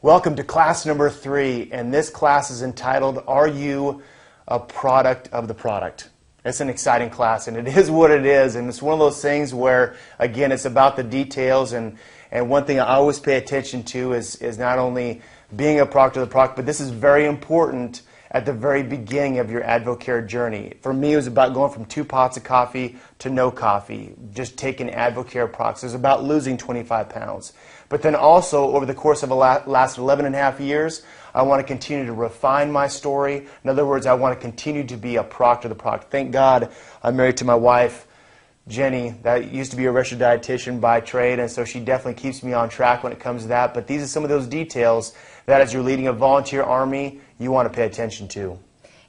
Welcome to class number 3, and this class is entitled, Are You a Product of the Product? It's an exciting class, and it is what it is, and it's one of those things where, again, it's about the details, and one thing I always pay attention to is not only being a product of the product, but this is very important at the very beginning of your AdvoCare journey. For me, it was about going from 2 pots of coffee to no coffee, just taking AdvoCare products. It was about losing 25 pounds. But then also, over the course of the last 11 and a half years, I want to continue to refine my story. In other words, I want to continue to be a product of the product. Thank God I'm married to my wife, Jenny, that used to be a registered dietitian by trade, and so she definitely keeps me on track when it comes to that. But these are some of those details that as you're leading a volunteer army, you want to pay attention to.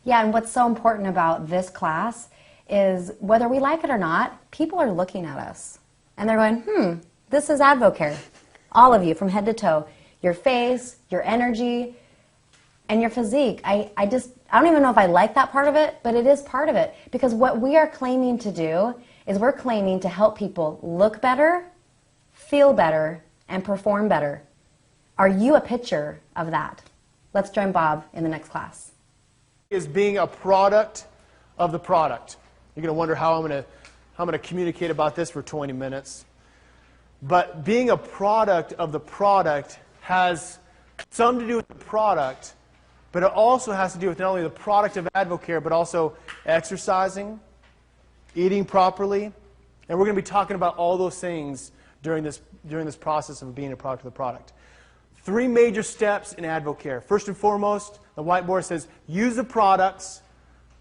Yeah, and what's so important about this class is whether we like it or not, people are looking at us. And they're going, this is AdvoCare. All of you, from head to toe. Your face, your energy, and your physique. I don't even know if I like that part of it, but it is part of it. Because what we are claiming to do is we're claiming to help people look better, feel better, and perform better. Are you a picture of that? Let's join Bob in the next class. Is being a product of the product. You're going to wonder how I'm going to communicate about this for 20 minutes. But being a product of the product has some to do with the product, but it also has to do with not only the product of AdvoCare, but also exercising, eating properly. And we're going to be talking about all those things during this process of being a product of the product. 3 major steps in AdvoCare. First and foremost, the whiteboard says, use the products,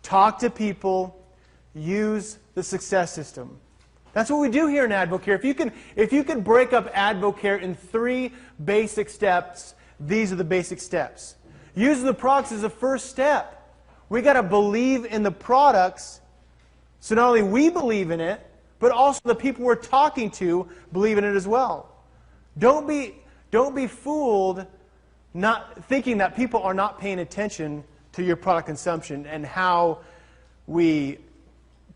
talk to people, use the success system. That's what we do here in AdvoCare. If you can break up AdvoCare in 3 basic steps, these are the basic steps. Use the products is the first step. We got to believe in the products, so not only we believe in it, but also the people we're talking to believe in it as well. Don't be fooled not thinking that people are not paying attention to your product consumption and how we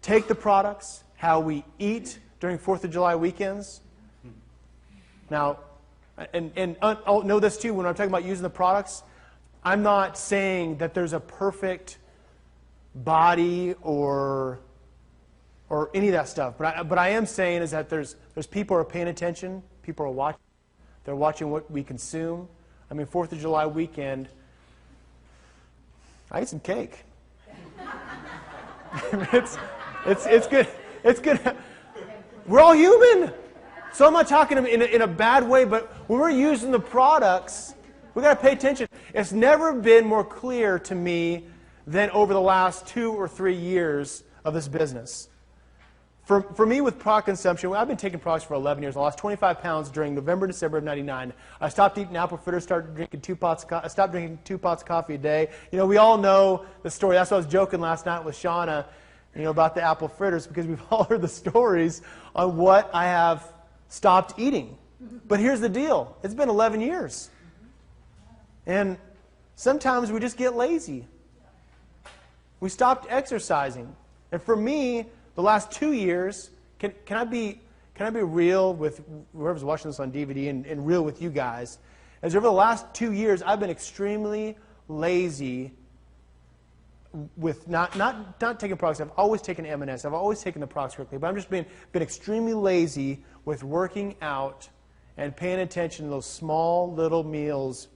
take the products, how we eat during 4th of July weekends. Now, and I'll know this too, when I'm talking about using the products, I'm not saying that there's a perfect body or any of that stuff. But I am saying is that there's people who are paying attention, people are watching. They're watching what we consume. I mean, 4th of July weekend, I ate some cake. It's good. It's good. We're all human. So I'm not talking in a bad way, but when we're using the products, we've got to pay attention. It's never been more clear to me than over the last 2 or 3 years of this business. For me, with product consumption, I've been taking products for 11 years. I lost 25 pounds during November, December of '99. I stopped eating apple fritters, started drinking 2 pots. I stopped drinking 2 pots of coffee a day. You know, we all know the story. That's what I was joking last night with Shauna, about the apple fritters, because we've all heard the stories on what I have stopped eating. But here's the deal. It's been 11 years. And sometimes we just get lazy. We stopped exercising. And for me, the last 2 years, can I be real with whoever's watching this on DVD and real with you guys? As over the last 2 years, I've been extremely lazy with not taking products. I've always taken M&S. I've always taken the products correctly. But I'm just been extremely lazy with working out and paying attention to those small little meals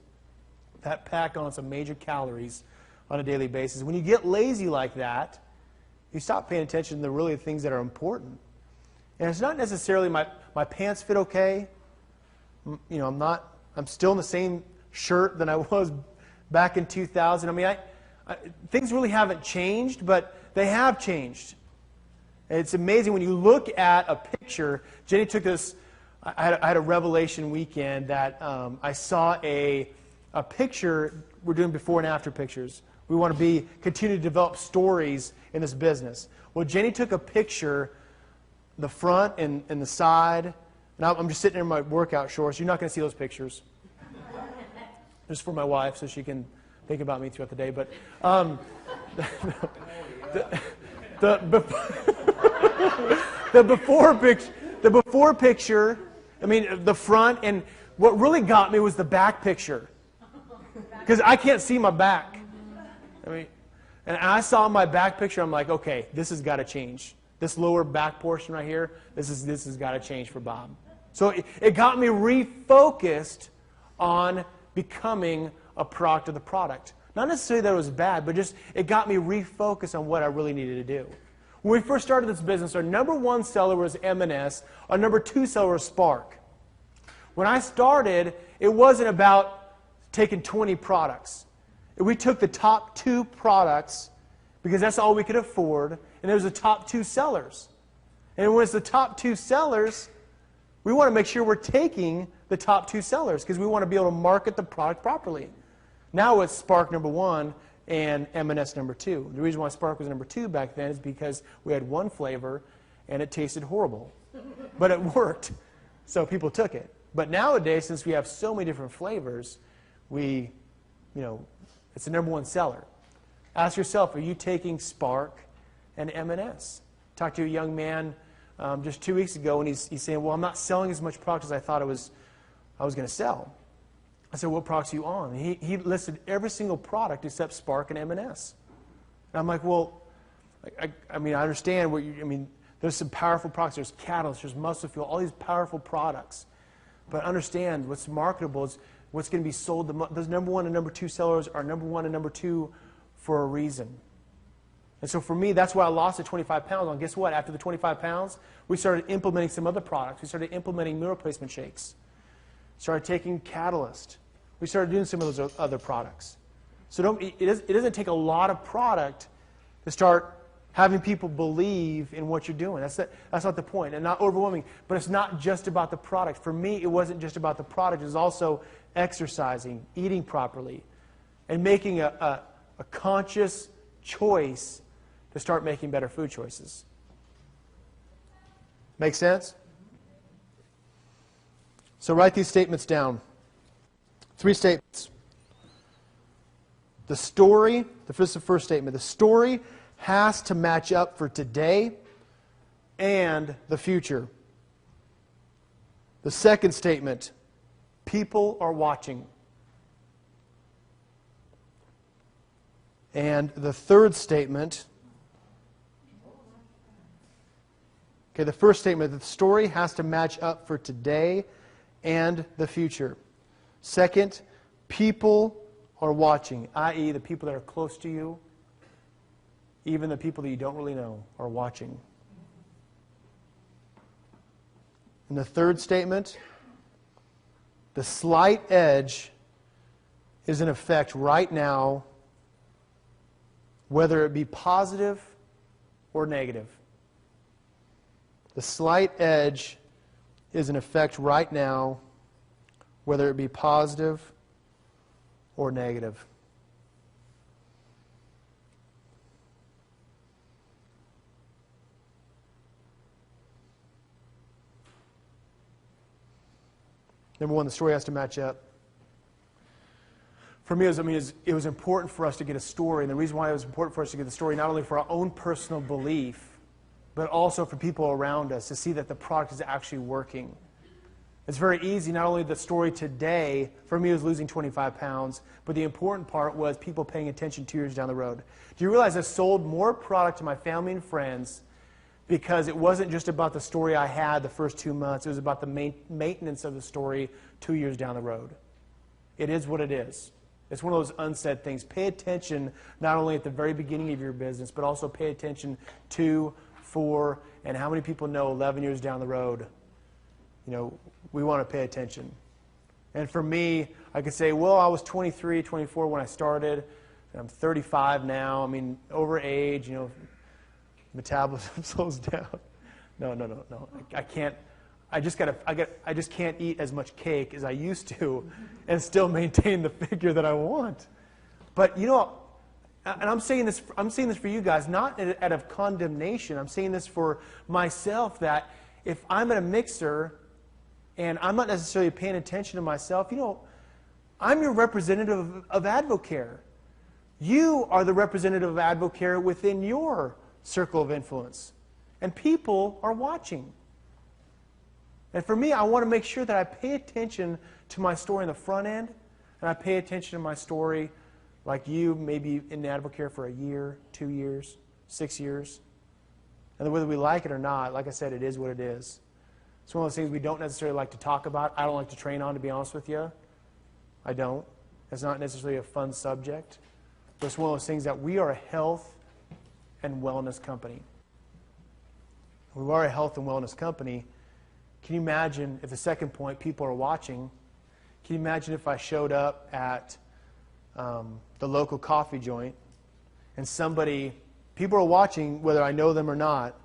that pack on some major calories on a daily basis. When you get lazy like that, you stop paying attention to the really things that are important. And it's not necessarily my pants fit okay. I'm still in the same shirt than I was back in 2000. I mean, things really haven't changed, but they have changed. And it's amazing when you look at a picture. Jenny took this. I had a revelation weekend that I saw a picture. We're doing before and after pictures. We want to continue to develop stories in this business. Well, Jenny took a picture, the front and the side. And I'm just sitting there in my workout shorts. You're not going to see those pictures. Just for my wife, so she can think about me throughout the day. But the before picture, I mean, the front, and what really got me was the back picture. Because I can't see my back. I mean, and I saw my back picture, I'm like, okay, this has got to change. This lower back portion right here, this has got to change for Bob. So it got me refocused on becoming a product of the product. Not necessarily that it was bad, but just it got me refocused on what I really needed to do. When we first started this business, our number one seller was M&S. Our number two seller was Spark. When I started, it wasn't about taking 20 products. We took the top 2 products because that's all we could afford, and it was the top 2 sellers. And when it's the top 2 sellers, we want to make sure we're taking the top 2 sellers because we want to be able to market the product properly. Now it's Spark number 1 and M&S number 2. The reason why Spark was number 2 back then is because we had one flavor and it tasted horrible. But it worked, so people took it. But nowadays, since we have so many different flavors, it's the number 1 seller. Ask yourself, are you taking Spark and M&S? Talked to a young man just 2 weeks ago, and he's saying, well, I'm not selling as much product as I thought I was going to sell. I said, what products are you on? And he listed every single product except Spark and M&S. And I'm like, well, I understand there's some powerful products. There's Catalyst, there's Muscle Fuel, all these powerful products. But understand what's marketable is what's going to be sold. Those number 1 and number 2 sellers are number 1 and number 2 for a reason. And so for me, that's why I lost the 25 pounds. And guess what? After the 25 pounds, we started implementing some other products. We started implementing meal replacement shakes. Started taking Catalyst. We started doing some of those other products. So it doesn't take a lot of product to start having people believe in what you're doing. That's not the point, and not overwhelming. But it's not just about the product. For me, it wasn't just about the product. It was also exercising, eating properly, and making a conscious choice to start making better food choices. Make sense? So write these statements down. 3 statements. This is the first statement. The story has to match up for today and the future. The second statement, people are watching. And the third statement, the first statement, the story has to match up for today and the future. Second, people are watching, i.e. the people that are close to you, even the people that you don't really know are watching. And the third statement, the slight edge is in effect right now, whether it be positive or negative. The slight edge is in effect right now, whether it be positive or negative. Number 1, the story has to match up. For me, it was important for us to get a story, and the reason why it was important for us to get the story, not only for our own personal belief, but also for people around us to see that the product is actually working. It's very easy, not only the story today, for me it was losing 25 pounds, but the important part was people paying attention 2 years down the road. Do you realize I sold more product to my family and friends because it wasn't just about the story I had the first 2 months, it was about the maintenance of the story 2 years down the road. It is what it is. It's one of those unsaid things. Pay attention not only at the very beginning of your business, but also pay attention 2, 4, and how many people know 11 years down the road, we want to pay attention. And for me, I could say, well, I was 23, 24 when I started, and I'm 35 now. Over age, metabolism slows down. No. I can't. I just can't eat as much cake as I used to and still maintain the figure that I want. But and I'm saying this for you guys, not out of condemnation. I'm saying this for myself, that if I'm at a mixer and I'm not necessarily paying attention to myself, I'm your representative of Advocare. You are the representative of Advocare within your circle of influence. And people are watching. And for me, I want to make sure that I pay attention to my story in the front end, and I pay attention to my story, like you, maybe in AdvoCare for a year, 2 years, 6 years. And whether we like it or not, like I said, it is what it is. It's one of those things we don't necessarily like to talk about. I don't like to train on, to be honest with you. I don't. It's not necessarily a fun subject. But it's one of those things that we are a health and wellness company. We are a health and wellness company. Can you imagine if the second point, people are watching, can you imagine if I showed up at the local coffee joint and people are watching whether I know them or not,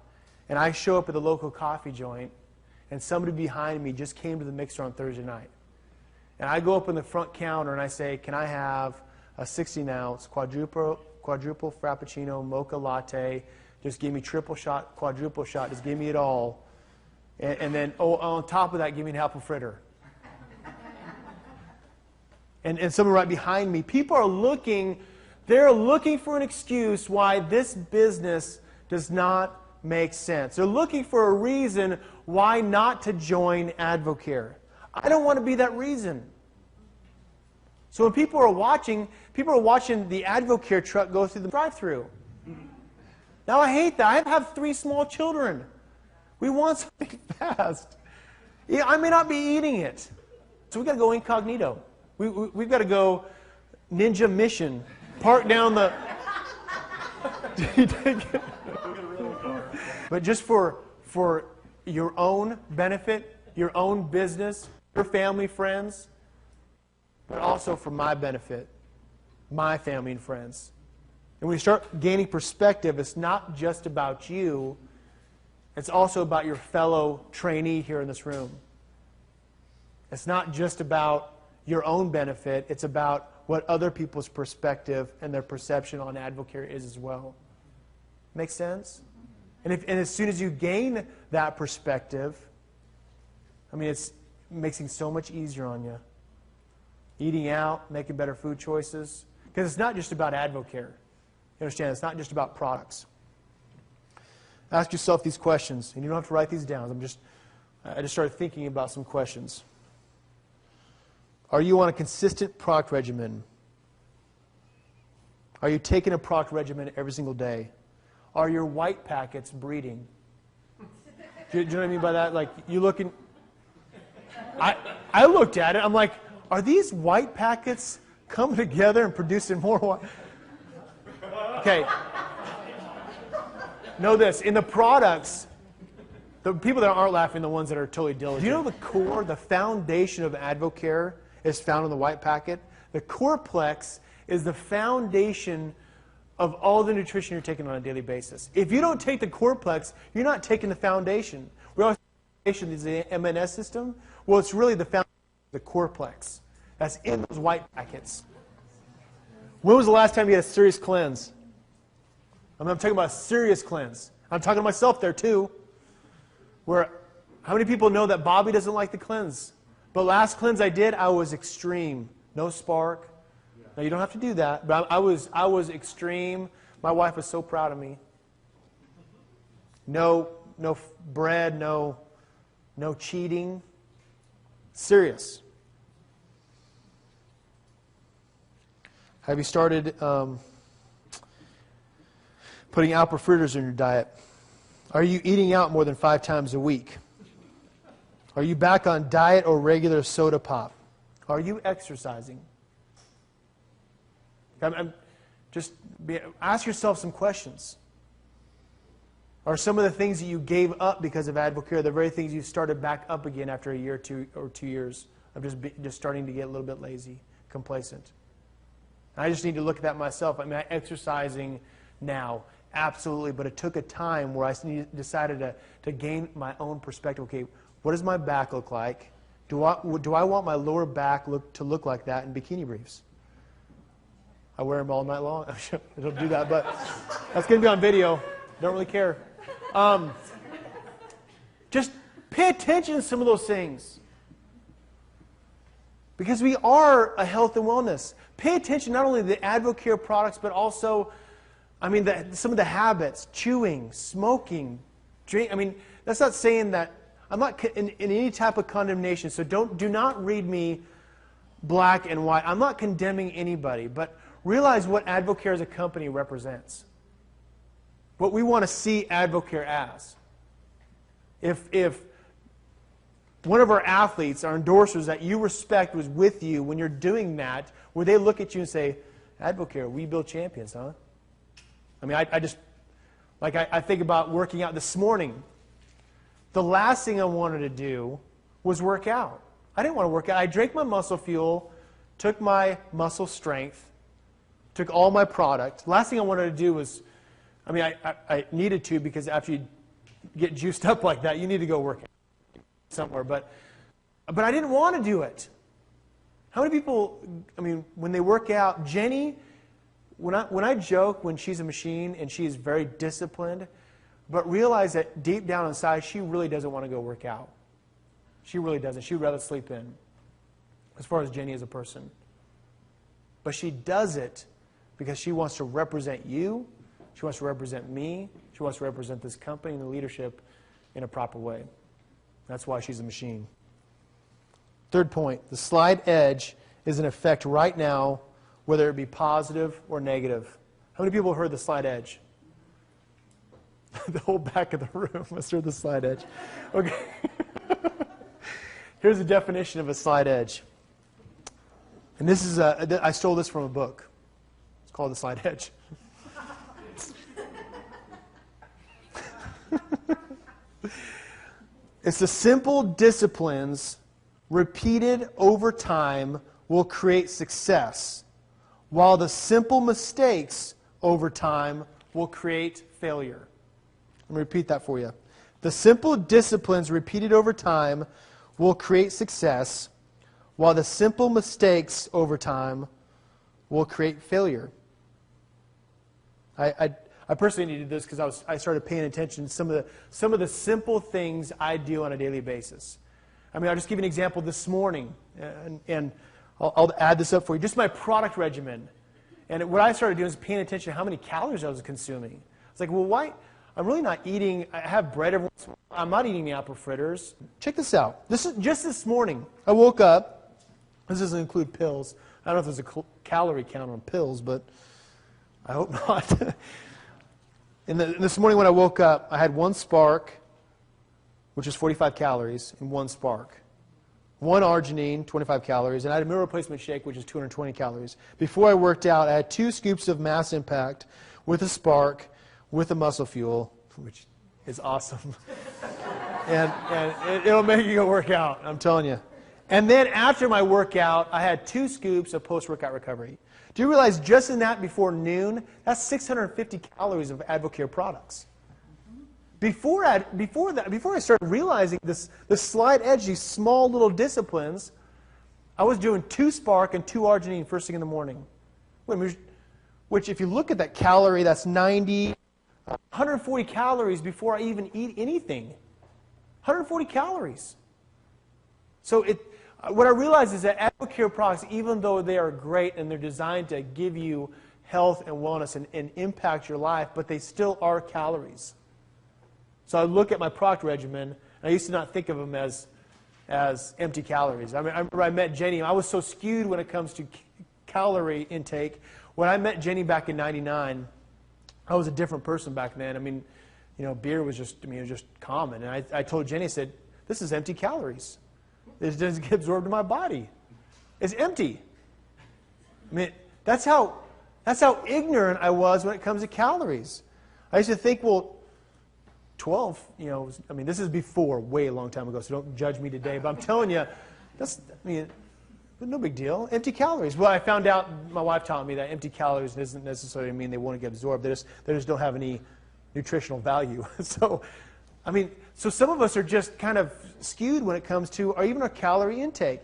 and I show up at the local coffee joint and somebody behind me just came to the mixer on Thursday night. And I go up in the front counter and I say, can I have a 16-ounce quadruple Frappuccino mocha latte? Just give me triple shot, quadruple shot. Just give me it all. And then, on top of that, give me an apple fritter. And someone right behind me. People are looking. They're looking for an excuse why this business does not make sense. They're looking for a reason why not to join AdvoCare. I don't want to be that reason. So when people are watching the AdvoCare truck go through the drive-thru. Now I hate that. I have 3 small children. We want something fast. Yeah, I may not be eating it. So we've got to go incognito. We've got to go ninja mission. Park down the... But just for your own benefit, your own business, your family, friends, but also for my benefit, my family and friends. And when you start gaining perspective, it's not just about you, it's also about your fellow trainee here in this room. It's not just about your own benefit, it's about what other people's perspective and their perception on AdvoCare is as well. Make sense? And as soon as you gain that perspective, I mean, it's makes things so much easier on you. Eating out, making better food choices. Because it's not just about AdvoCare. You understand? It's not just about products. Ask yourself these questions, and you don't have to write these down. I just started thinking about some questions. Are you on a consistent product regimen? Are you taking a product regimen every single day? Are your white packets breeding? Do you know what I mean by that? Like, you look in... I looked at it, I'm like, are these white packets coming together and producing more white? Okay. Know this, in the products, the people that aren't laughing, the ones that are totally diligent. Do you know the core, the foundation of AdvoCare is found in the white packet? The coreplex is the foundation of all the nutrition you're taking on a daily basis. If you don't take the coreplex, you're not taking the foundation. We always say the foundation is the MNS system. Well, it's really the foundation, the coreplex. That's in those white packets. When was the last time you had a serious cleanse? I'm talking about a serious cleanse. I'm talking to myself there too. Where, how many people know that Bobby doesn't like the cleanse? But last cleanse I did, I was extreme. No spark. Now you don't have to do that, but I was extreme. My wife was so proud of me. No bread, no cheating. Serious. Have you started putting apple fritters in your diet? Are you eating out more than 5 times a week? Are you back on diet or regular soda pop? Are you exercising? Ask yourself some questions. Are some of the things that you gave up because of AdvoCare the very things you started back up again after a year or 2 years of just starting to get a little bit lazy, complacent? I just need to look at that myself. I mean, I'm exercising now, absolutely, but it took a time where I decided to gain my own perspective. Okay, what does my back look like? Do I want my lower back to look like that in bikini briefs? I wear them all night long. I don't do that, but that's going to be on video. Don't really care. Just pay attention to some of those things. Because we are a health and wellness. Pay attention not only to the AdvoCare products, but also, some of the habits, chewing, smoking, drink. That's not saying that, I'm not in any type of condemnation, so do not read me black and white. I'm not condemning anybody, but realize what Advocare as a company represents. What we want to see Advocare as. If one of our athletes, our endorsers that you respect was with you when you're doing that, would they look at you and say, Advocare, we build champions, huh? I mean, I think about working out this morning. The last thing I wanted to do was work out. I didn't want to work out. I drank my muscle fuel, took my muscle strength, took all my product. Last thing I wanted to do was, I mean, I needed to, because after you get juiced up like that, you need to go work out somewhere. But I didn't want to do it. How many people, I mean, when they work out, Jenny, when I joke when she's a machine and she's very disciplined, but realize that deep down inside, she really doesn't want to go work out. She really doesn't. She'd rather sleep in, as far as Jenny as a person. But she does it because she wants to represent you. She wants to represent me. She wants to represent this company and the leadership in a proper way. That's why she's a machine. Third point, the slide edge is in effect right now, whether it be positive or negative. How many people have heard the slide edge? The whole back of the room must have heard the slide edge. Okay. Here's a definition of a slide edge. And this is I stole this from a book. It's called The Slide Edge. It's the simple disciplines repeated over time will create success, while the simple mistakes over time will create failure. Let me repeat that for you. The simple disciplines repeated over time will create success, while the simple mistakes over time will create failure. I personally needed this because I started paying attention to some of the simple things I do on a daily basis. I mean, I'll just give you an example this morning, and I'll add this up for you. Just my product regimen. And what I started doing is paying attention to how many calories I was consuming. It's like, well, why? I'm really not eating. I have bread every once in a while. I'm not eating the apple fritters. Check this out. This is just this morning. I woke up. This doesn't include pills. I don't know if there's a calorie count on pills, but I hope not. This morning when I woke up, I had one Spark, which is 45 calories, and one Spark. One arginine, 25 calories, and I had a meal replacement shake, which is 220 calories. Before I worked out, I had 2 scoops of Mass Impact with a Spark, with a muscle fuel, which is awesome. and it'll make you go work out, I'm telling you. And then after my workout, I had 2 scoops of post-workout recovery. Do you realize just in that before noon, that's 650 calories of Advocare products? Before I started realizing the slide edge, these small little disciplines, I was doing 2 Spark and 2 arginine first thing in the morning. Which if you look at that calorie, that's 140 calories before I even eat anything. 140 calories. So what I realized is that Advocare products, even though they are great and they're designed to give you health and wellness and impact your life, but they still are calories. So I look at my product regimen, and I used to not think of them as empty calories. I mean, I remember I met Jenny. I was so skewed when it comes to calorie intake. When I met Jenny back in '99, I was a different person back then. I mean, beer was just common. And I told Jenny, I said, this is empty calories. It doesn't get absorbed in my body. It's empty. I mean, that's how ignorant I was when it comes to calories. I used to think, well, 12, I mean, this is before, way a long time ago, so don't judge me today. But I'm telling you, no big deal. Empty calories. Well, I found out, my wife taught me that empty calories doesn't necessarily mean they won't get absorbed. They just don't have any nutritional value. So some of us are just kind of skewed when it comes to even our calorie intake.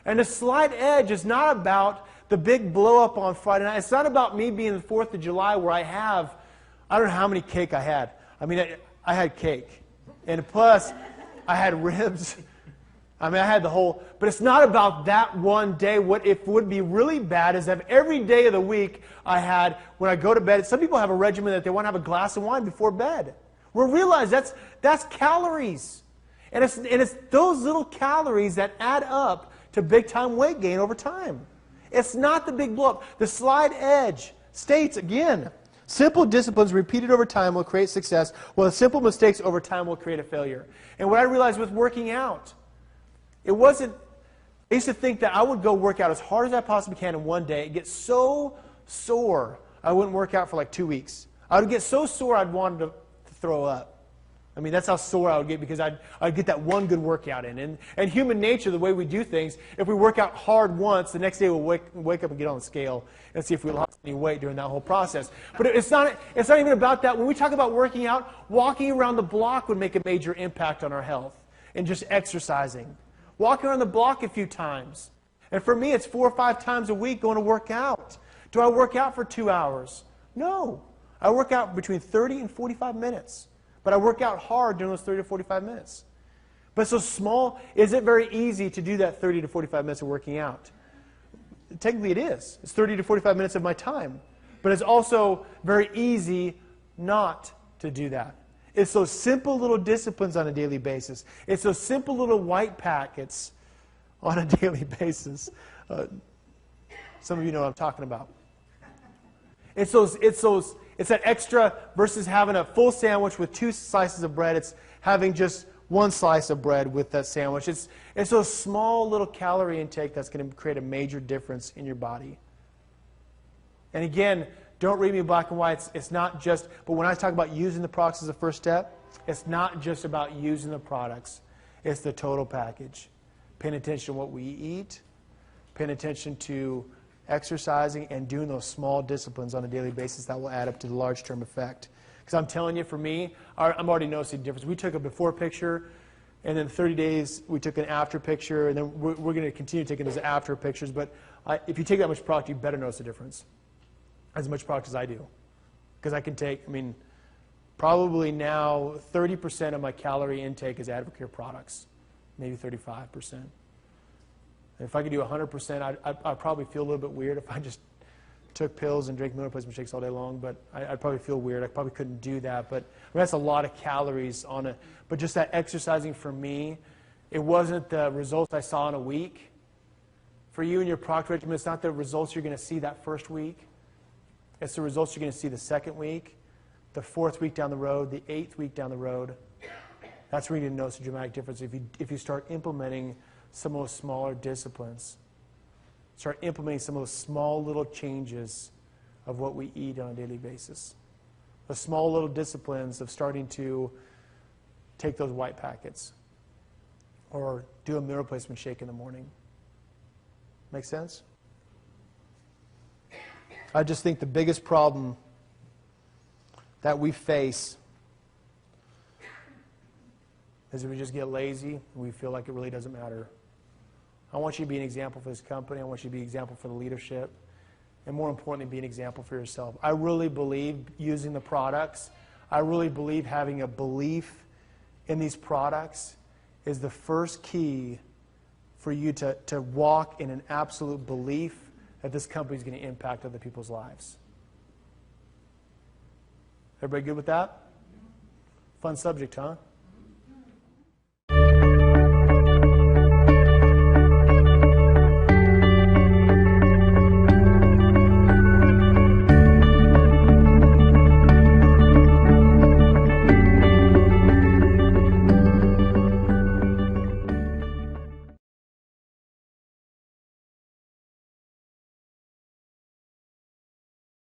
And the slide edge is not about the big blow up on Friday night. It's not about me being the 4th of July where I don't know how many cake I had. I mean, I had cake. And plus, I had ribs. I mean, I had the whole, but it's not about that one day. What if would be really bad is that every day of the week I had, when I go to bed, some people have a regimen that they want to have a glass of wine before bed. Well, realize that's calories. And it's those little calories that add up to big-time weight gain over time. It's not the big blow-up. The slide edge states, again, simple disciplines repeated over time will create success, while simple mistakes over time will create a failure. And what I realized with working out, it wasn't, I used to think that I would go work out as hard as I possibly can in one day and get so sore I wouldn't work out for like 2 weeks. I would get so sore I'd want to throw up. I mean, that's how sore I would get because I'd get that one good workout in. And human nature, the way we do things, if we work out hard once, the next day we'll wake up and get on the scale and see if we lost any weight during that whole process. But it's not even about that. When we talk about working out, walking around the block would make a major impact on our health and just exercising. Walking around the block a few times. And for me, it's 4 or 5 times a week going to work out. Do I work out for 2 hours? No. I work out between 30 and 45 minutes. But I work out hard during those 30 to 45 minutes. But so small, is it very easy to do that 30 to 45 minutes of working out? Technically it is. It's 30 to 45 minutes of my time. But it's also very easy not to do that. It's those simple little disciplines on a daily basis. It's those simple little white packets on a daily basis. Some of you know what I'm talking about. It's that extra versus having a full sandwich with 2 slices of bread. It's having just 1 slice of bread with that sandwich. It's those small little calorie intake that's going to create a major difference in your body. And again, don't read me black and white. It's not just, but when I talk about using the products as a first step, it's not just about using the products. It's the total package. Paying attention to what we eat, paying attention to exercising, and doing those small disciplines on a daily basis that will add up to the large-term effect. Because I'm telling you, for me, I'm already noticing the difference. We took a before picture, and then 30 days we took an after picture, and then we're going to continue taking those after pictures. But if you take that much product, you better notice the difference. As much product as I do. Because I can take, probably now 30% of my calorie intake is Advocare products. Maybe 35%. If I could do 100%, I'd probably feel a little bit weird if I just took pills and drank meal replacement shakes all day long. But I'd probably feel weird. I probably couldn't do that. But that's a lot of calories on it. But just that exercising for me, it wasn't the results I saw in a week. For you and your product regimen, it's not the results you're going to see that first week. It's the results you're going to see the second week, the 4th week down the road, the 8th week down the road. That's where you're going to notice a dramatic difference if you start implementing some of those smaller disciplines. Start implementing some of those small little changes of what we eat on a daily basis. The small little disciplines of starting to take those white packets or do a meal replacement shake in the morning. Make sense? I just think the biggest problem that we face is if we just get lazy and we feel like it really doesn't matter. I want you to be an example for this company. I want you to be an example for the leadership. And more importantly, be an example for yourself. I really believe using the products, I really believe having a belief in these products is the first key for you to walk in an absolute belief that this company is going to impact other people's lives. Everybody good with that? Fun subject, huh?